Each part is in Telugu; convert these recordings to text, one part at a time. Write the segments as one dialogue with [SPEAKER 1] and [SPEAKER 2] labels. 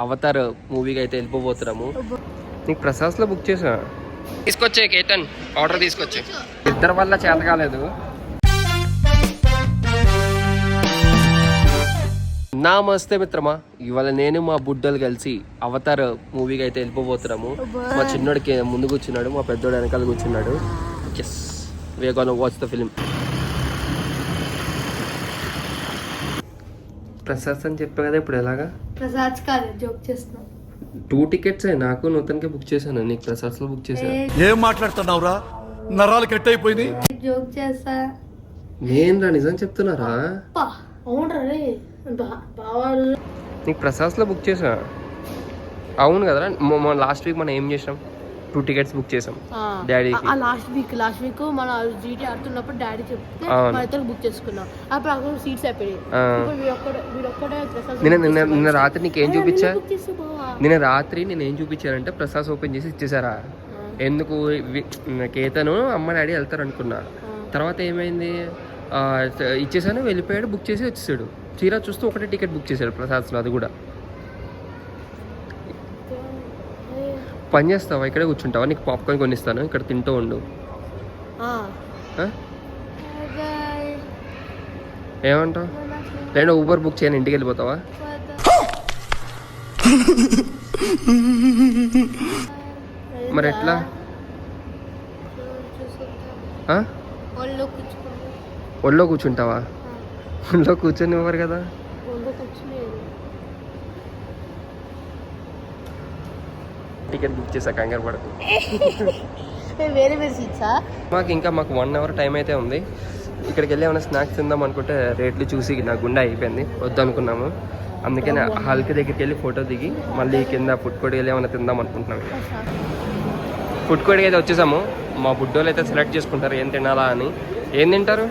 [SPEAKER 1] అవతార్ మూవీకి అయితే వెళ్ళిపోతున్నాము. నీకు ప్రసాద్లో బుక్ చేసా, తీసుకొచ్చే కేటన్ ఆర్డర్ తీసుకొచ్చే. ఇద్దరి వల్ల చేత కాలేదు. నమస్తే మిత్రమా, ఇవాళ నేను మా బుడ్డలు కలిసి అవతార్ మూవీకి అయితే వెళ్ళిపోతున్నాము. మా చిన్నోడికి ముందు కూర్చున్నాడు, మా పెద్దోడు వెనకాల కూర్చున్నాడు. Yes, we are gonna watch the film. Prasad అని చెప్పా కదా, ఇప్పుడు ఎలాగా?
[SPEAKER 2] ప్రసాద్ కాదు, జోక్ చేస్తున్నా.
[SPEAKER 1] 2 tickets నాకు నూతన్కి బుక్ చేశాను, నీకు ప్రసాద్ లో బుక్ చేశాను.
[SPEAKER 3] ఏం మాట్లాడుతున్నావురా, నరాలు కట్ అయిపోయింది.
[SPEAKER 2] జోక్ చేస్తా.
[SPEAKER 1] నేను రా నిజం చెప్తున్నారా?
[SPEAKER 2] అవునరా రే బావాలు.
[SPEAKER 1] నీకు ప్రసాద్ లో బుక్ చేసా. అవును కదరా, లాస్ట్ వీక్ మనం ఏం చేసాం? 2 tickets బుక్ చేసాం డాడీకి.
[SPEAKER 2] లాస్ట్ వీక్ మన జీటీ ఆడుతున్నప్పుడు డాడీ చెప్తే మన ఇద్దరు బుక్ చేసుకున్నాం. అప్పుడు అక్కడ సీట్స్ అయిపోయాయి.
[SPEAKER 1] నిన్న రాత్రి నీకేం చూపించా? నిన్న రాత్రి నేను ఏం చూపించానంటే ప్రసాద్ ఓపెన్ చేసి ఇచ్చేసారా. ఎందుకు కేతను అమ్మ డాడీ వెళ్తారు అనుకున్నా. తర్వాత ఏమైంది, ఇచ్చేసాను, వెళ్ళిపోయాడు, బుక్ చేసి వచ్చేసాడు. తీరా చూస్తూ ఒకటే టికెట్ బుక్ చేశాడు ప్రసాద్లో. అది కూడా పని చేస్తావా? ఇక్కడే కూర్చుంటావా? నీకు పాప్కార్న్ కొనిస్తాను, ఇక్కడ తింటూ ఉండు. ఏమంటావు? లేదా ఊబర్ బుక్ చేయను, ఇంటికి వెళ్ళిపోతావా? మరి ఎట్లా? ఒళ్ళో కూర్చుంటావా? ఒళ్ళో కూర్చొని ఇవ్వరు కదా. టికెట్ బుక్ చేసా, కంగారు పడకు. మాకు 1 hour టైం అయితే ఉంది. ఇక్కడికి వెళ్ళి ఏమైనా స్నాక్స్ తిందాం అనుకుంటే రేట్లు చూసి నా గుండె అయిపోయింది, వద్దనుకున్నాము. అందుకని హల్క్ దగ్గరికి వెళ్ళి ఫోటో దిగి మళ్ళీ కింద ఫుడ్ కోర్ట్కి వెళ్ళి ఏమైనా తిందాం అనుకుంటున్నాము. ఫుడ్ కోర్ట్కి అయితే వచ్చేసాము. మా బుడ్డోళ్ళు అయితే సెలెక్ట్ చేసుకుంటారు ఏం తినాలా అని. ఏం తింటారు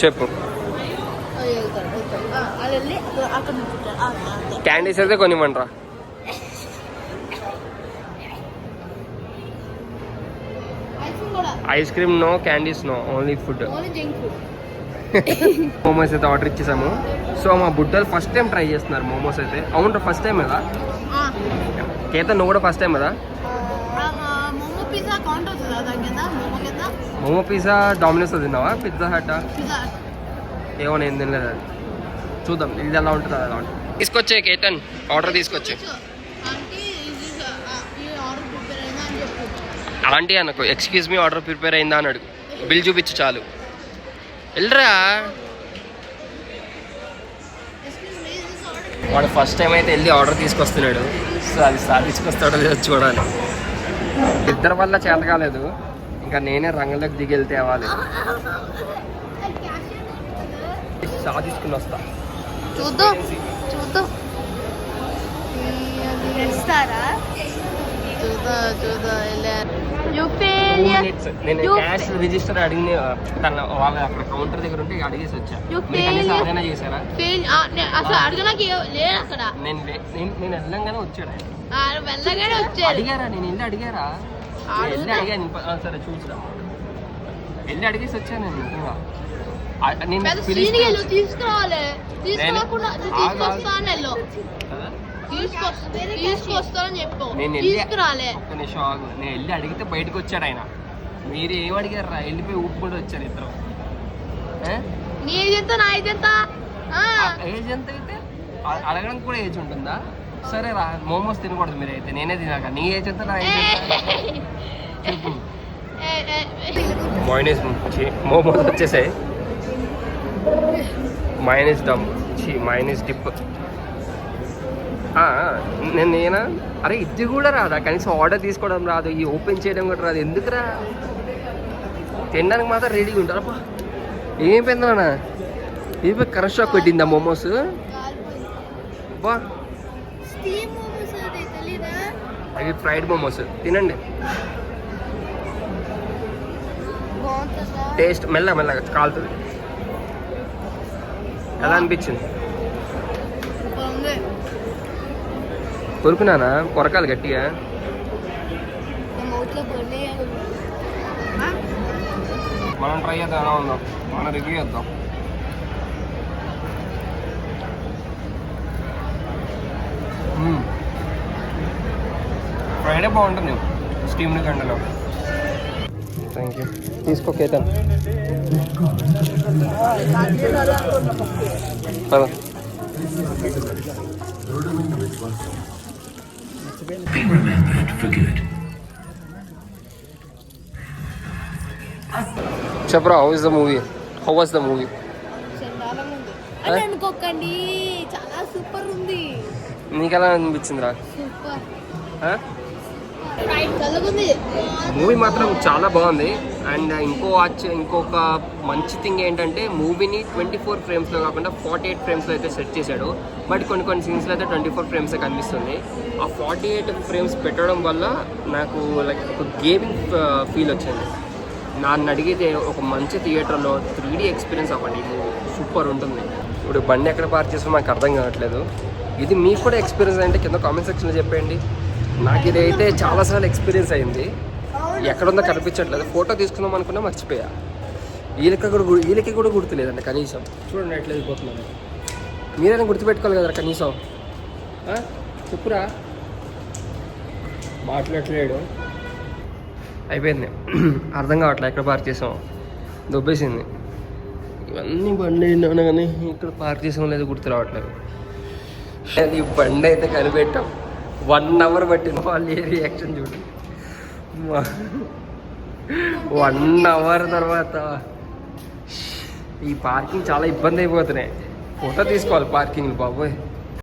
[SPEAKER 1] చెప్పు. క్యాండీస్ అయితే కొనివ్వండిరా. Ice cream no, candies no, only food. Momos అయితే ఆర్డర్ ఇచ్చేసాము. సో మా బుడ్డలు ఫస్ట్ టైం ట్రై చేస్తున్నారు మోమోస్ అయితే. అవును, ఫస్ట్ టైం కదా కేతన్? నువ్వు కూడా ఫస్ట్ టైం కదా? మోమో పిజ్జా డామినోస్ తిన్నావా? పిజ్జా హట్ ఏమో నేను తినలేదు. అది చూద్దాం ఇది ఎలా ఉంటుంది, అలా ఉంటుంది. తీసుకొచ్చే కేతన్ ఆర్డర్ తీసుకొచ్చే. ఆంటీ అనుకో, ఎక్స్క్యూజ్ మీ ఆర్డర్ ప్రిపేర్ అయిందా అని అడుగు. బిల్ చూపించు చాలు. వెళ్ళరా. వాడు ఫస్ట్ టైం అయితే వెళ్ళి ఆర్డర్ తీసుకొస్తున్నాడు. సో అది సాధించుకొస్తాడో లేదో చూడాలి. ఇద్దరి వల్ల చేత కాలేదు, ఇంకా నేనే రంగంలోకి దిగి వెళ్తే అవ్వాలి. సాధించుకుని వస్తా.
[SPEAKER 2] చూద్దాం.
[SPEAKER 1] నేను క్యాష్ రిజిస్టర్ అడిగి తన వాళ్ళ అక్కడ కౌంటర్ దగ్గర ఉంటే అడిగేసి వచ్చా. అదేనా చేశారా? నేను వెళ్ళంగానే వచ్చాడు. అడిగారా? నేను వెళ్ళి అడిగారా? వెళ్ళి అడిగాను. సరే చూసిరా, వెళ్ళి అడిగేసి వచ్చాను నేను. నేను వెళ్ళి అడిగితే బయటకు వచ్చాడు ఆయన. మీరు ఏం అడిగారా? వెళ్ళిపోయి ఊపుకుంటూ వచ్చారు ఇద్దరు. ఏజ్ ఎంత అయితే అడగడానికి కూడా ఏజ్ ఉంటుందా? సరే రా, మోమోస్ తినకూడదు మీరు అయితే, నేనే తినాక. నీ ఏజ్ ఎంత, నా ఏజ్ ఎంత? మైనస్ మోమోస్ వచ్చేసాయి. Minus dip. నేనా? అరే ఇది కూడా రాదా? కనీసం ఆర్డర్ తీసుకోవడం రాదు, ఈ ఓపెన్ చేయడం కూడా రాదు. ఎందుకురా? తినడానికి మాత్రం రెడీగా ఉంటారప్పా. ఏం పెందనా ఇది కరెక్ట్ షాక్ పెట్టిందా మోమోస్? బా, అవి ఫ్రైడ్ మోమోస్ తినండి. టేస్ట్ మెల్లగా కాలుతుంది. ఎలా అనిపించింది? కొరుకున్నానా? కొరకాలి గట్టిగా. మనం ట్రై చేద్దాం, ఎలా ఉందాం, మనం రివ్యూ చేద్దాం. అక్కడే బాగుంటుంది స్టీమ్డ్ కంటలో. Thank you. తీసుకో కేతన్. పద. చెప్పరా, how is the movie? How was the movie?
[SPEAKER 2] అని అనుకోకండి, చాలా సూపర్ ఉంది.
[SPEAKER 1] నీకు ఎలా అనిపించిందిరా?
[SPEAKER 2] సూపర్
[SPEAKER 1] మూవీ మాత్రం చాలా బాగుంది. అండ్ ఇంకొక మంచి థింగ్ ఏంటంటే మూవీని 24 ఫ్రేమ్స్లో కాకుండా 48 ఫ్రేమ్స్లో అయితే సెట్ చేశాడు. బట్ కొన్ని సీన్స్లో అయితే 24 ఫ్రేమ్సే కనిపిస్తుంది. ఆ 48 ఫ్రేమ్స్ పెట్టడం వల్ల నాకు లైక్ ఒక గేమింగ్ ఫీల్ వచ్చింది. నన్ను అడిగితే ఒక మంచి థియేటర్లో 3D ఎక్స్పీరియన్స్ అవ్వండి, సూపర్ ఉంటుంది. ఇప్పుడు బండి ఎక్కడ పార్క్ చేసినా నాకు అర్థం కావట్లేదు. ఇది మీకు కూడా ఎక్స్పీరియన్స్ అంటే కింద కామెంట్ సెక్షన్లో చెప్పండి. నాకు ఇది అయితే చాలాసార్లు ఎక్స్పీరియన్స్ అయింది. ఎక్కడుందో కనిపించట్లేదు. ఫోటో తీసుకుందాం అనుకున్నా మర్చిపోయా. వీళ్ళకి కూడా గుర్తులేదండి కనీసం. చూడండి ఎట్లా వెళ్ళిపోతున్నాను. మీరైనా గుర్తుపెట్టుకోవాలి కదరా కనీసం. చెప్పురా. మాట్లాడలేడు. అయిపోయింది. అర్థం కావట్లేదు ఎక్కడ పార్క్ చేసాం. దొబ్బేసింది. ఇవన్నీ బండి అయినా కానీ ఇక్కడ పార్క్ చేసాం లేదు గుర్తు రావట్లేదు. ఈ బండి అయితే కనిపెట్టాం. 1 అవర్ పట్టింది. వాళ్ళు ఏ రియాక్షన్ చూడు. 1 అవర్ తర్వాత ఈ పార్కింగ్ చాలా ఇబ్బంది అయిపోతున్నాయి. ఫోటో తీసుకోవాలి పార్కింగ్ బాబోయ్.